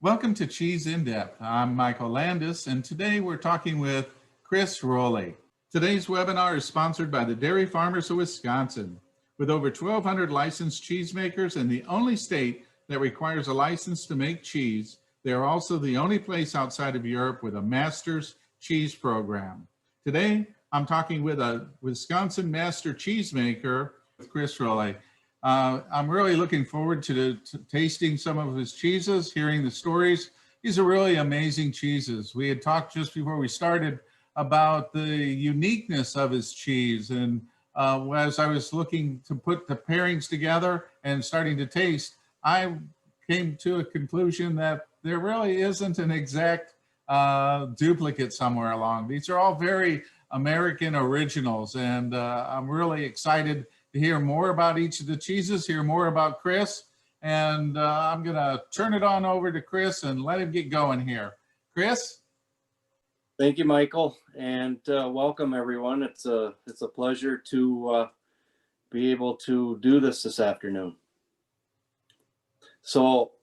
Welcome to Cheese in Depth. I'm Michael Landis, and today we're talking with Chris Roelli. Today's webinar is sponsored by the Dairy Farmers of Wisconsin. With over 1,200 licensed cheesemakers and the only state that requires a license to make cheese, they are also the only place outside of Europe with a master's cheese program. Today, I'm talking with a Wisconsin master cheesemaker, Chris Roelli. I'm really looking forward to tasting some of his cheeses, hearing the stories. These are really amazing cheeses. We had talked just before we started about the uniqueness of his cheese. And as I was looking to put the pairings together and starting to taste, I came to a conclusion that there really isn't an exact duplicate somewhere along. These are all very American originals, and I'm really excited to hear more about each of the cheeses, hear more about Chris, and I'm gonna turn it on over to Chris and let him get going here. Chris? Thank you, Michael, and welcome everyone. It's a pleasure to be able to do this afternoon. So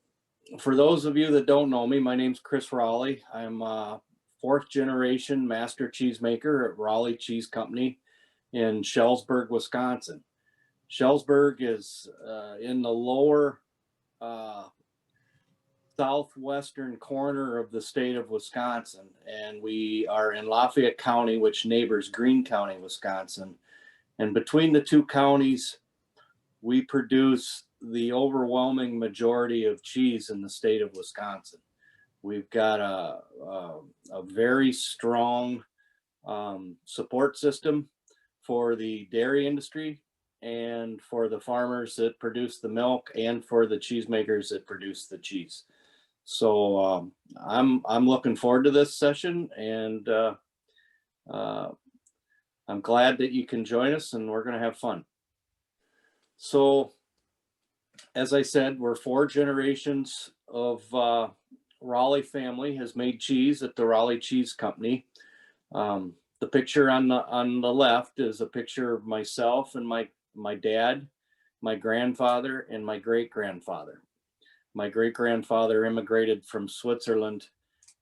for those of you that don't know me, my name's Chris Roelli. I'm a fourth generation master cheesemaker at Roelli Cheese Company in Shellsburg, Wisconsin. Shellsburg is in the lower southwestern corner of the state of Wisconsin, and we are in Lafayette County, which neighbors Greene County, Wisconsin. And between the two counties, we produce the overwhelming majority of cheese in the state of Wisconsin. We've got a very strong support system for the dairy industry and for the farmers that produce the milk and for the cheesemakers that produce the cheese. So I'm looking forward to this session, and I'm glad that you can join us, and we're going to have fun. So as I said, we're four generations of Roelli family has made cheese at the Roelli Cheese Company. The picture on the left is a picture of myself and my dad, my grandfather, and my great-grandfather. My great-grandfather immigrated from Switzerland,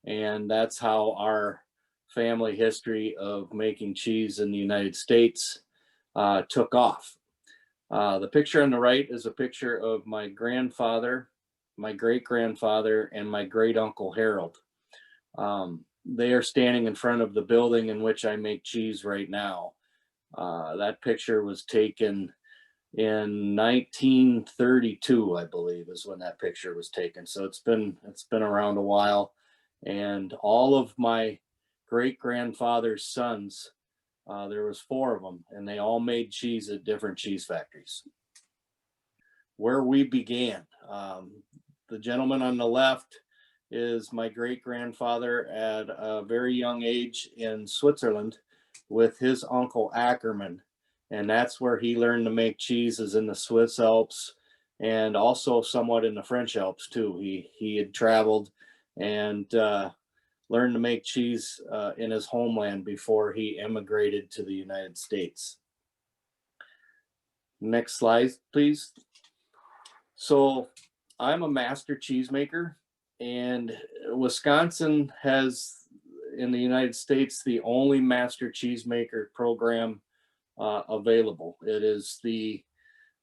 and that's how our family history of making cheese in the United States took off. The picture on the right is a picture of my grandfather, my great-grandfather, and my great-uncle Harold. They are standing in front of the building in which I make cheese right now. That picture was taken in 1932, I believe, is when that picture was taken. So it's been around a while, and all of my great-grandfather's sons, there was four of them, and they all made cheese at different cheese factories. Where we began, the gentleman on the left is my great-grandfather at a very young age in Switzerland with his uncle Ackerman. And that's where he learned to make cheeses in the Swiss Alps and also somewhat in the French Alps too. He had traveled and learned to make cheese in his homeland before he immigrated to the United States. Next slide, please. So I'm a master cheesemaker, and Wisconsin has, in the United States, the only master cheesemaker program available. It is the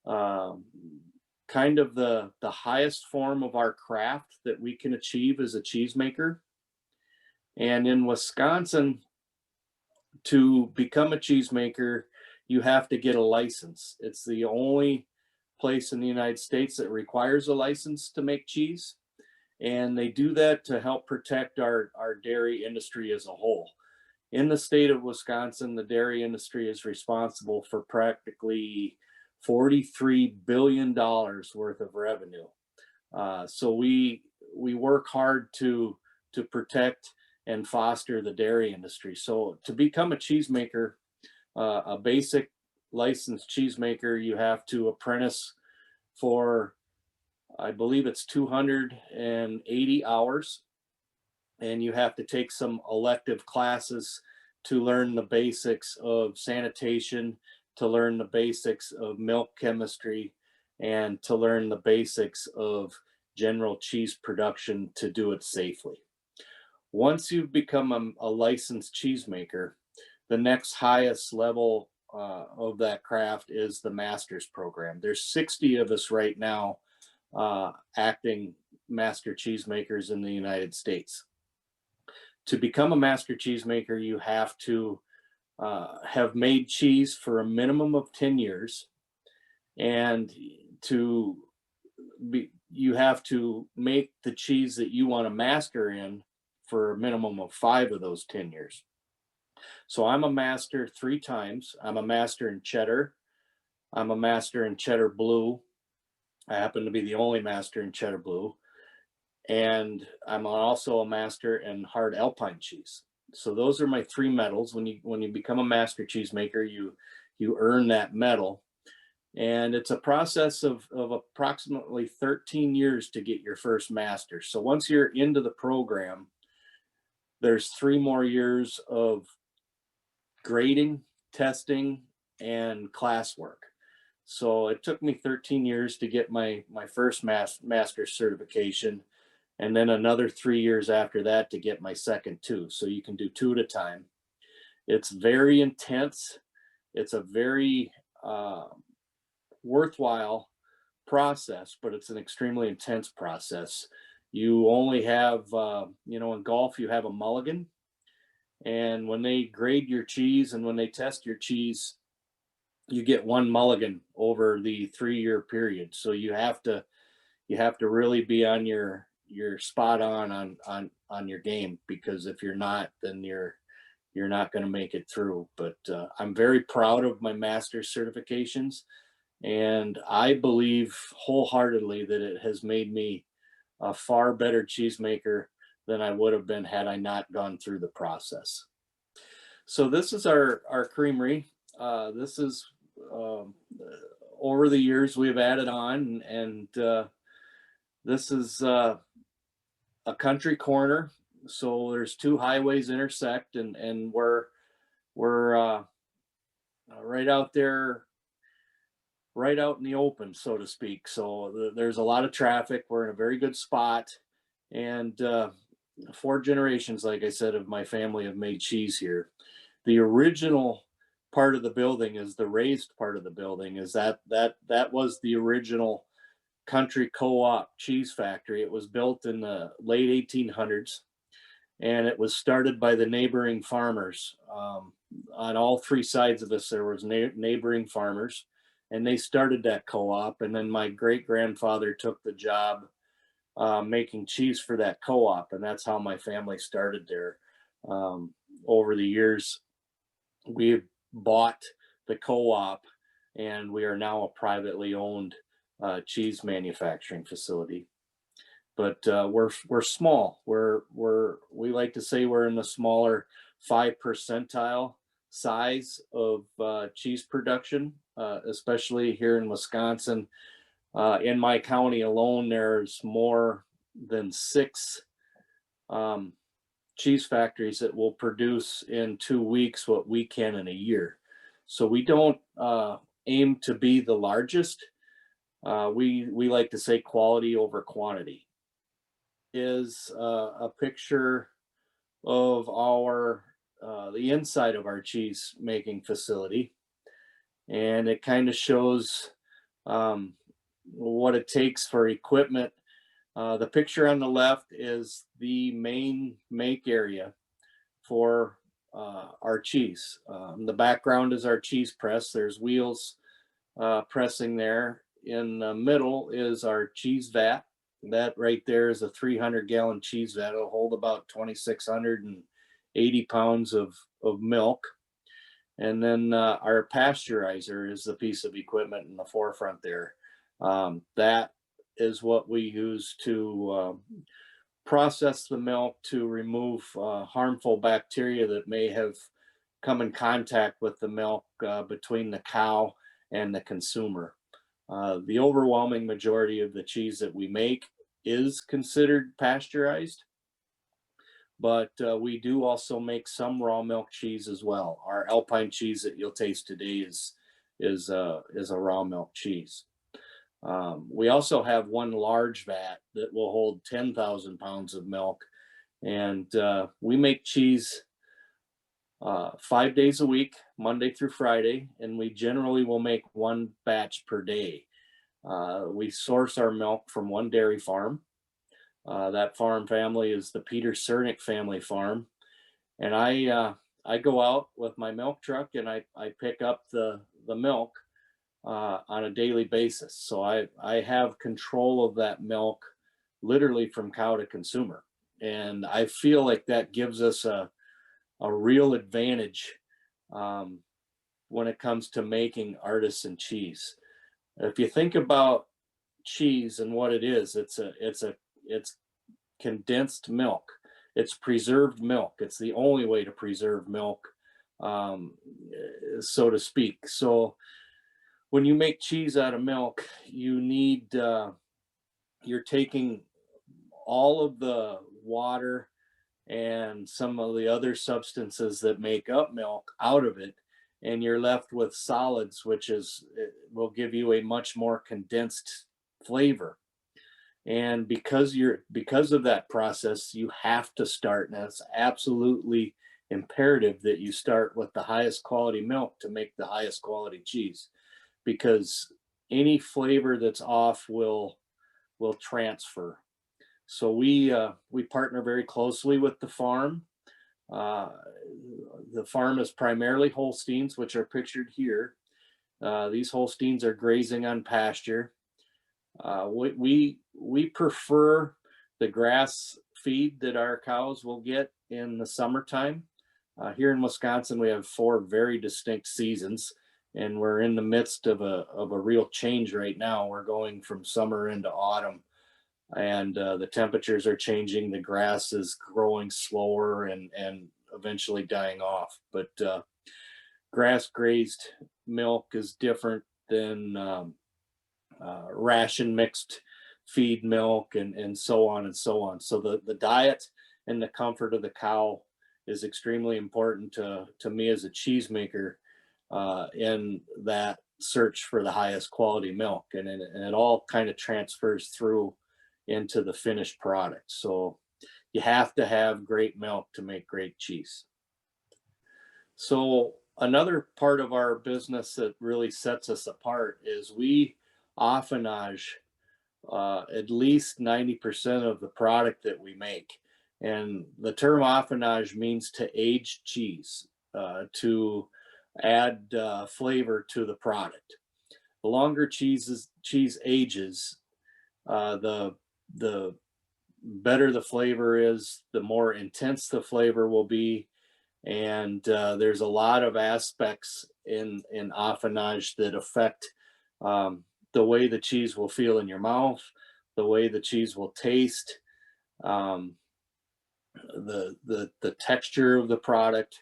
kind of the highest form of our craft that we can achieve as a cheesemaker. And in Wisconsin, to become a cheesemaker, you have to get a license. It's the only place in the United States that requires a license to make cheese. And they do that to help protect our dairy industry as a whole. In the state of Wisconsin, the dairy industry is responsible for practically $43 billion worth of revenue. So we work hard to protect and foster the dairy industry. So to become a cheesemaker, a basic licensed cheesemaker, you have to apprentice for, I believe it's 280 hours. And you have to take some elective classes to learn the basics of sanitation, to learn the basics of milk chemistry, and to learn the basics of general cheese production to do it safely. Once you've become a licensed cheesemaker, the next highest level of that craft is the master's program. There's 60 of us right now acting master cheesemakers in the United States. To become a master cheesemaker, you have to have made cheese for a minimum of 10 years, and you have to make the cheese that you want to master in for a minimum of 5 of those 10 years. So I'm a master 3 times. I'm a master in cheddar. I'm a master in cheddar blue. I happen to be the only master in cheddar blue. And I'm also a master in hard Alpine cheese. So those are my 3 medals. When you become a master cheesemaker, you earn that medal. And it's a process of approximately 13 years to get your first master. So once you're into the program, there's 3 more years of grading, testing, and classwork. So it took me 13 years to get my first master's certification, and then another 3 years after that to get my second 2. So you can do 2 at a time. It's very intense. It's a very worthwhile process, but it's an extremely intense process. You only have, in golf, you have a mulligan. And when they grade your cheese and when they test your cheese, you get 1 mulligan over the 3-year period. So you have to really be on your spot on your game, because if you're not, then you're not going to make it through. But I'm very proud of my master's certifications, and I believe wholeheartedly that it has made me a far better cheesemaker than I would have been had I not gone through the process. So this is our creamery. This is over the years we've added on, and this is a country corner. So there's 2 highways intersect, and we're right out there, right out in the open, so to speak. So there's a lot of traffic. We're in a very good spot, and 4 generations, like I said, of my family have made cheese here. The original part of the building is the raised part of the building. Is that was the original country co-op cheese factory. It was built in the late 1800s, and it was started by the neighboring farmers. On all 3 sides of us, there was neighboring farmers, and they started that co-op. And then my great grandfather took the job making cheese for that co-op, and that's how my family started there. Over the years, we've bought the co-op, and we are now a privately owned cheese manufacturing facility. But we're small. We like to say we're in the smaller 5 percentile size of cheese production, especially here in Wisconsin. In my county alone, there's more than 6 cheese factories that will produce in 2 weeks what we can in a year. So we don't aim to be the largest. We like to say quality over quantity. Is a picture of the inside of our cheese making facility, and it kind of shows what it takes for equipment. The picture on the left is the main make area for our cheese. The background is our cheese press. There's wheels pressing there. In the middle is our cheese vat. That right there is a 300-gallon cheese vat. It'll hold about 2,680 pounds of milk. And then our pasteurizer is the piece of equipment in the forefront there. That is what we use to process the milk to remove harmful bacteria that may have come in contact with the milk between the cow and the consumer. The overwhelming majority of the cheese that we make is considered pasteurized, but we do also make some raw milk cheese as well. Our Alpine cheese that you'll taste today is a raw milk cheese. We also have one large vat that will hold 10,000 pounds of milk, and we make cheese 5 days a week, Monday through Friday, and we generally will make one batch per day. We source our milk from one dairy farm. That farm family is the Peter Cernick family farm, and I go out with my milk truck and I pick up the milk on a daily basis. So I have control of that milk literally from cow to consumer, and I feel like that gives us a real advantage when it comes to making artisan cheese. If you think about cheese and what it is, it's condensed milk. It's preserved milk. It's the only way to preserve milk, so to speak. So when you make cheese out of milk, you need you're taking all of the water and some of the other substances that make up milk out of it, and you're left with solids, which is will give you a much more condensed flavor. And because of that process, you have to start, and it's absolutely imperative that you start with the highest quality milk to make the highest quality cheese, because any flavor that's off will transfer. So we partner very closely with the farm. Uh, the farm is primarily Holsteins, which are pictured here. These Holsteins are grazing on pasture. We prefer the grass feed that our cows will get in the summertime. Here in Wisconsin, we have 4 very distinct seasons, and we're in the midst of a real change right now. We're going from summer into autumn, and the temperatures are changing. The grass is growing slower and eventually dying off. But grass grazed milk is different than ration mixed feed milk, and so on and so on. So the diet and the comfort of the cow is extremely important to me as a cheesemaker in that search for the highest quality milk, and it all kind of transfers through into the finished product. So you have to have great milk to make great cheese. So another part of our business that really sets us apart is we affinage at least 90% of the product that we make. And the term affinage means to age cheese, to add flavor to the product. The longer cheese ages, the better the flavor is, the more intense the flavor will be. And there's a lot of aspects in affinage that affect the way the cheese will feel in your mouth, the way the cheese will taste, um, the texture of the product.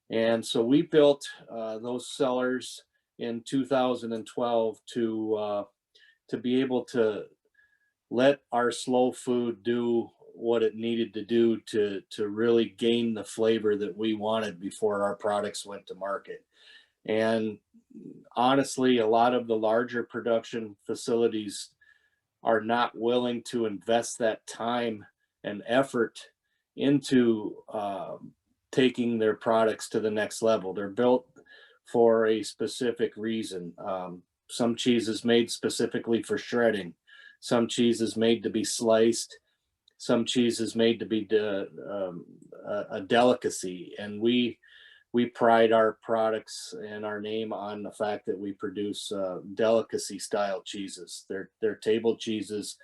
And so we built those cellars in 2012 to be able to let our slow food do what it needed to do to really gain the flavor that we wanted before our products went to market. And honestly, a lot of the larger production facilities are not willing to invest that time and effort into taking their products to the next level. They're built for a specific reason. Some cheese is made specifically for shredding. Some cheese is made to be sliced. Some cheese is made to be a delicacy, and we pride our products and our name on the fact that we produce delicacy style cheeses. They're table cheeses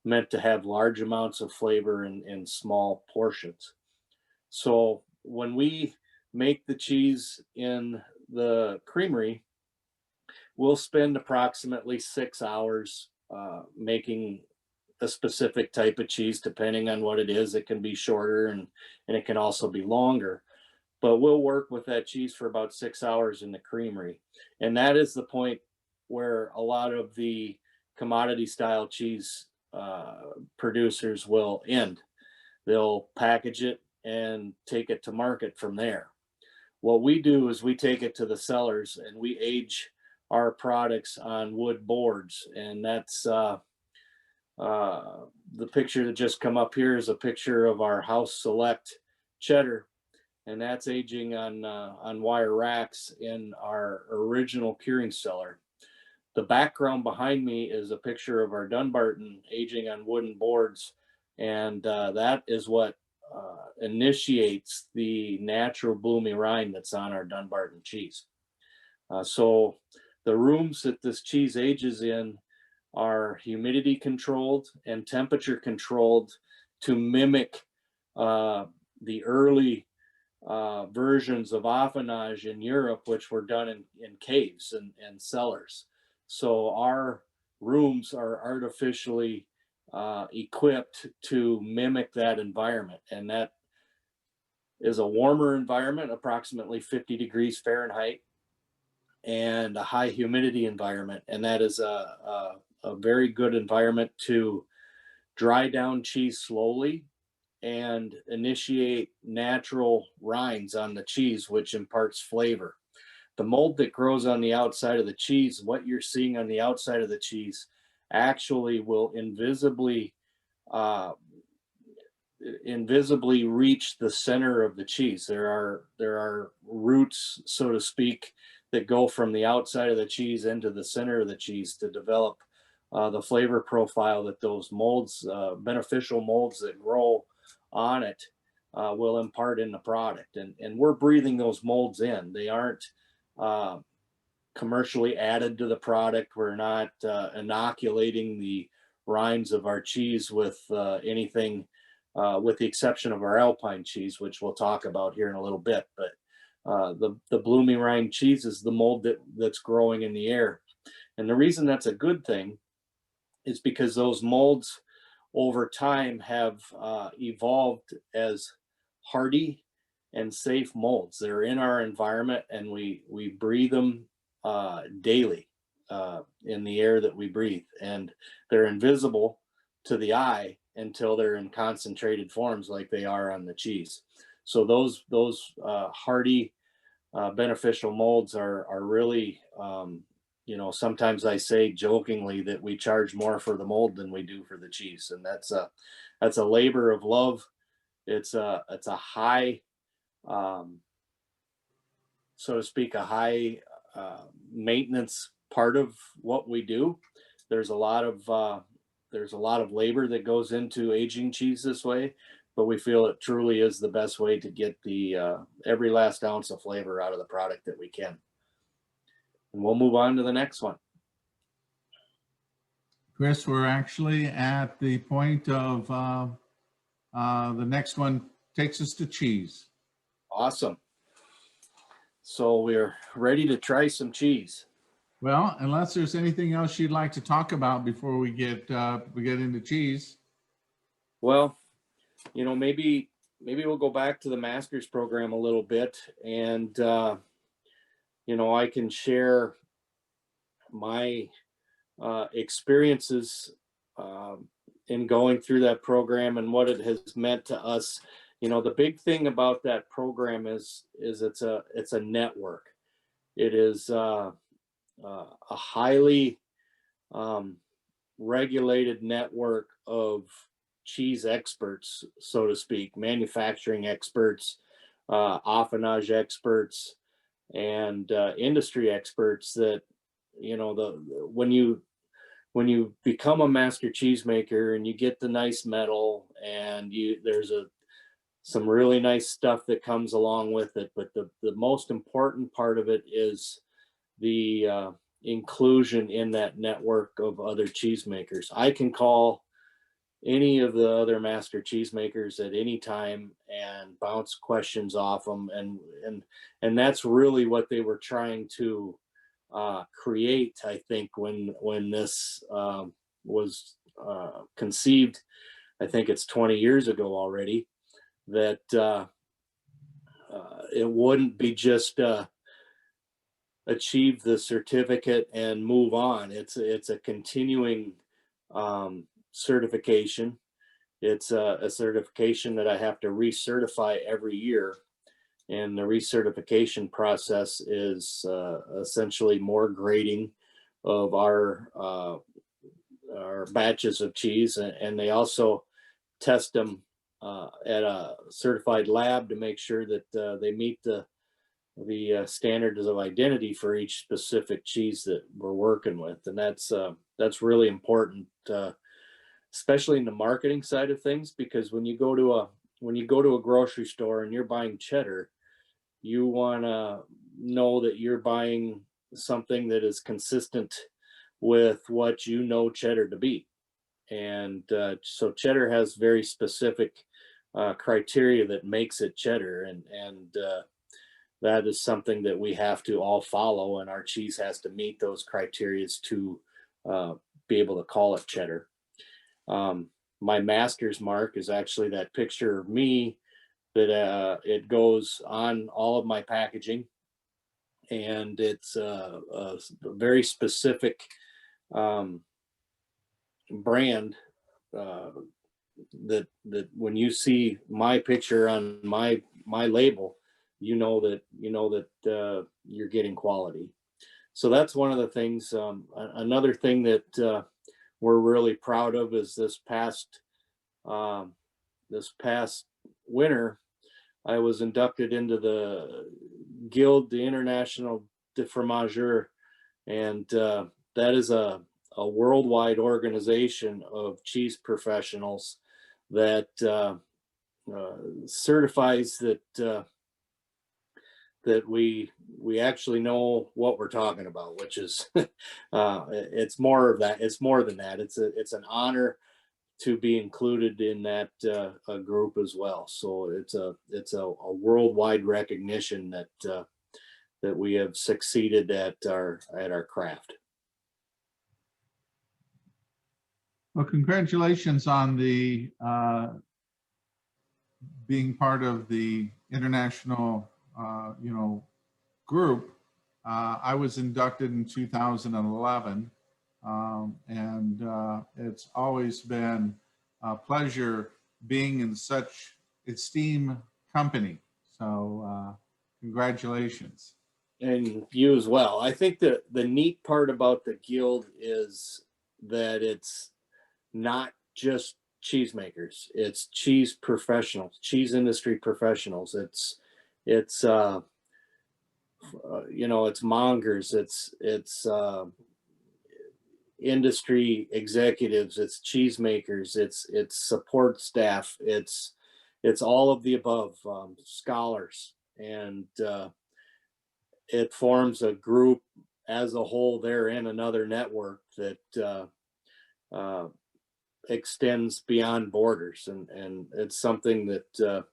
meant to have large amounts of flavor in small portions. So when we make the cheese in the creamery, we'll spend approximately 6 hours making a specific type of cheese. Depending on what it is, it can be shorter and it can also be longer. But we'll work with that cheese for about 6 hours in the creamery. And that is the point where a lot of the commodity style cheese producers will end. They'll package it and take it to market from there. What we do is we take it to the cellars and we age our products on wood boards. And that's the picture that just come up here is a picture of our House Select Cheddar, and that's aging on wire racks in our original curing cellar. The background behind me is a picture of our Dunbarton aging on wooden boards, and that is what initiates the natural bloomy rind that's on our Dunbarton cheese. So the rooms that this cheese ages in are humidity controlled and temperature controlled to mimic the early versions of affinage in Europe, which were done in caves and cellars. So our rooms are artificially equipped to mimic that environment. And that is a warmer environment, approximately 50 degrees Fahrenheit, and a high humidity environment. And that is a very good environment to dry down cheese slowly and initiate natural rinds on the cheese, which imparts flavor. The mold that grows on the outside of the cheese, what you're seeing on the outside of the cheese, actually will invisibly reach the center of the cheese. There are roots, so to speak, that go from the outside of the cheese into the center of the cheese to develop the flavor profile that those molds, beneficial molds that grow on it, will impart in the product. And we're breathing those molds in. They aren't commercially added to the product. We're not inoculating the rinds of our cheese with anything, with the exception of our Alpine cheese, which we'll talk about here in a little bit. But the bloomy rind cheese is the mold that's growing in the air. And the reason that's a good thing is because those molds over time have evolved as hardy and safe molds. They're in our environment, and we breathe them daily in the air that we breathe. And they're invisible to the eye until they're in concentrated forms like they are on the cheese. So those hardy beneficial molds are really, sometimes I say jokingly that we charge more for the mold than we do for the cheese, and that's a labor of love. It's a high, so to speak, a high maintenance part of what we do. There's a lot of labor that goes into aging cheese this way, but we feel it truly is the best way to get the every last ounce of flavor out of the product that we can. And we'll move on to the next one. Chris, we're actually at the point of the next one takes us to cheese. Awesome. So we're ready to try some cheese. Well, unless there's anything else you'd like to talk about before we get into cheese. Well, maybe we'll go back to the master's program a little bit, and I can share my experiences in going through that program and what it has meant to us. The big thing about that program is it's a network. It is a highly regulated network of cheese experts, so to speak, manufacturing experts, affinage experts, and industry experts that, when you become a master cheesemaker and you get the nice medal, and there's some really nice stuff that comes along with it, but the most important part of it is the inclusion in that network of other cheesemakers. I can call any of the other master cheesemakers at any time and bounce questions off them, and that's really what they were trying to create, I think, when this was conceived. I think it's 20 years ago already, that it wouldn't be just achieve the certificate and move on. It's a continuing certification. It's a certification that I have to recertify every year, And the recertification process is essentially more grading of our batches of cheese, and they also test them at a certified lab to make sure that they meet the standards of identity for each specific cheese that we're working with, and that's really important, especially in the marketing side of things, because when you go to a grocery store and you're buying cheddar, you want to know that you're buying something that is consistent with what you know cheddar to be. And so cheddar has very specific criteria that makes it cheddar, and that is something that we have to all follow, and our cheese has to meet those criteria to be able to call it cheddar. My master's mark is actually that picture of me that it goes on all of my packaging, and it's a very specific brand that when you see my picture on my label, you know that you're getting quality. So that's one of the things. Another thing that we're really proud of is this past winter, I was inducted into the Guild, the International de Fromageur, and that is a worldwide organization of cheese professionals that certifies that we actually know what we're talking about, which is it's more of that. It's more than that. It's an honor to be included in that group as well. So it's a worldwide recognition that we have succeeded at our craft. Well, congratulations on the being part of the international, group. I was inducted in 2011, and it's always been a pleasure being in such esteemed company. So, congratulations. And you as well. I think that the neat part about the Guild is that it's not just cheesemakers, it's cheese professionals, cheese industry professionals. It's it's mongers, it's industry executives, it's cheesemakers, it's support staff, it's all of the above, scholars, and it forms a group as a whole. They're in another network that extends beyond borders, and it's something that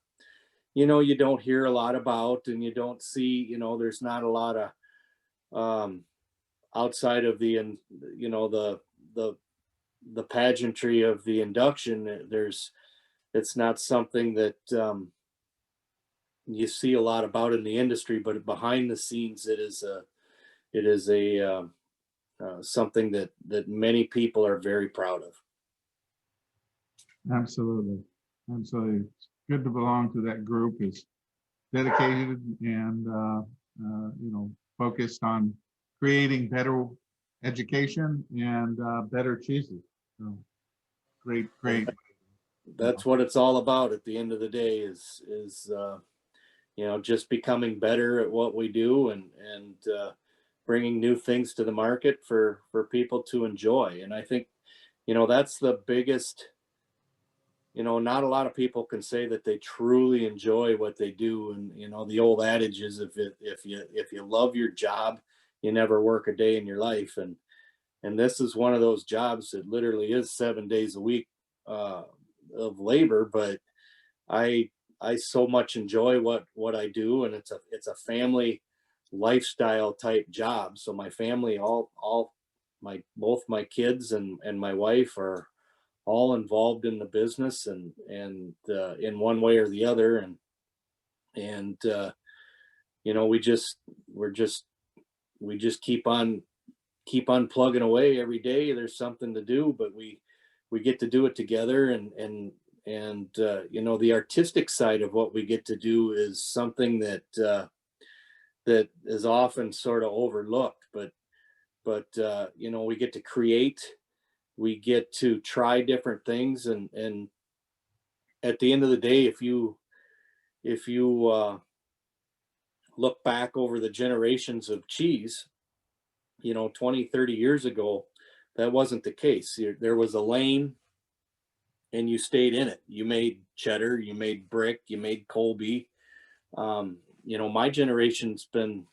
you don't hear a lot about, and you don't see. There's not a lot of outside of the the pageantry of the induction. It's not something that you see a lot about in the industry, but behind the scenes, it is a something that many people are very proud of. Absolutely. Absolutely. It's good to belong to that group. It's dedicated and, focused on creating better education and better cheeses. So great. That's what it's all about at the end of the day is just becoming better at what we do, and bringing new things to the market for people to enjoy. And I think, that's the biggest, not a lot of people can say that they truly enjoy what they do. And, the old adage is if you love your job, you never work a day in your life. And this is one of those jobs that literally is 7 days a week of labor, but I so much enjoy what I do, and it's a family lifestyle type job. So my family, both my kids and my wife are all involved in the business, and in one way or the other, and we just keep on plugging away every day. There's something to do, but we get to do it together, and you know, the artistic side of what we get to do is something that that is often sort of overlooked. But you know, we get to create, we get to try different things, and at the end of the day, if you look back over the generations of cheese, you know, 20, 30 years ago, that wasn't the case. There was a lane and you stayed in it. You made cheddar, you made brick, you made Colby. You know, my generation's been,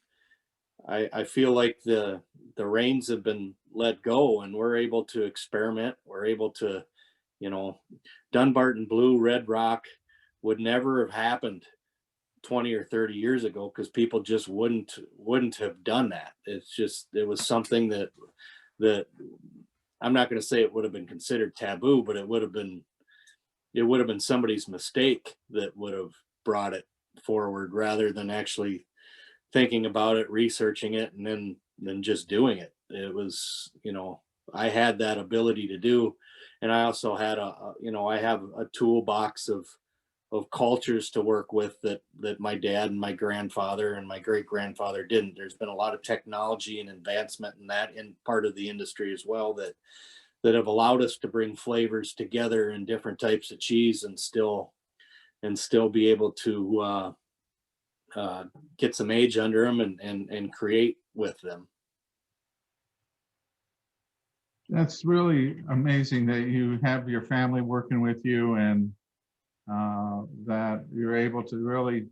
I feel like the reins have been let go and we're able to experiment. We're able to, you know, Dunbarton Blue, Red Rock would never have happened 20 or 30 years ago because people just wouldn't have done that. It's just, it was something that I'm not going to say it would have been considered taboo, but it would have been somebody's mistake that would have brought it forward rather than actually thinking about it, researching it, and then just doing it. It was, you know, I had that ability to do, and I also had you know, I have a toolbox of cultures to work with that my dad and my grandfather and my great grandfather didn't. There's been a lot of technology and advancement in that in part of the industry as well that have allowed us to bring flavors together in different types of cheese and still be able to get some age under them and create with them. That's really amazing that you have your family working with you, and that you're able to really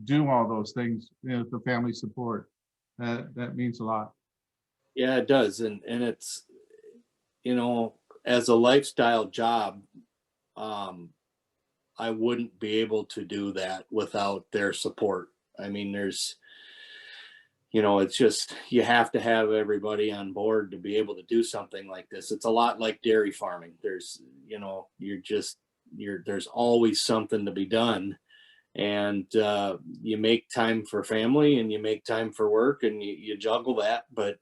do all those things, you know, the family support. That means a lot. Yeah, it does. And it's, you know, as a lifestyle job, um, I wouldn't be able to do that without their support. I mean, there's, you know, it's just, you have to have everybody on board to be able to do something like this. It's a lot like dairy farming. There's, you know, there's always something to be done. And you make time for family and you make time for work and you juggle that. But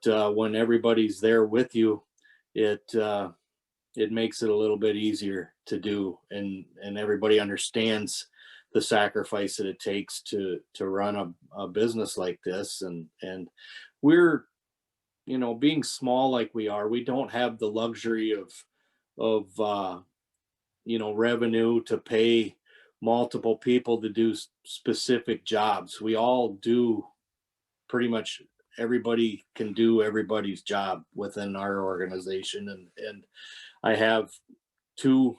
when everybody's there with you, it makes it a little bit easier to do, and everybody understands the sacrifice that it takes to run a business like this. And we're, you know, being small like we are, we don't have the luxury of you know, revenue to pay multiple people to do specific jobs. We all do, pretty much everybody can do everybody's job within our organization. And I have two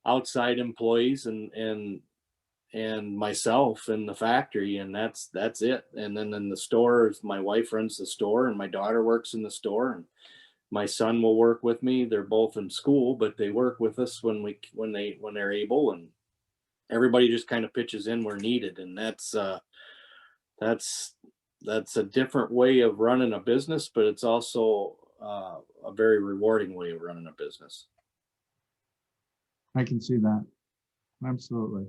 outside employees and myself in the factory, and that's it. And then in the store, my wife runs the store and my daughter works in the store, and my son will work with me. They're both in school, but they work with us when they're able, and everybody just kind of pitches in where needed. And that's that's a different way of running a business, but it's also a very rewarding way of running a business. I can see that. Absolutely.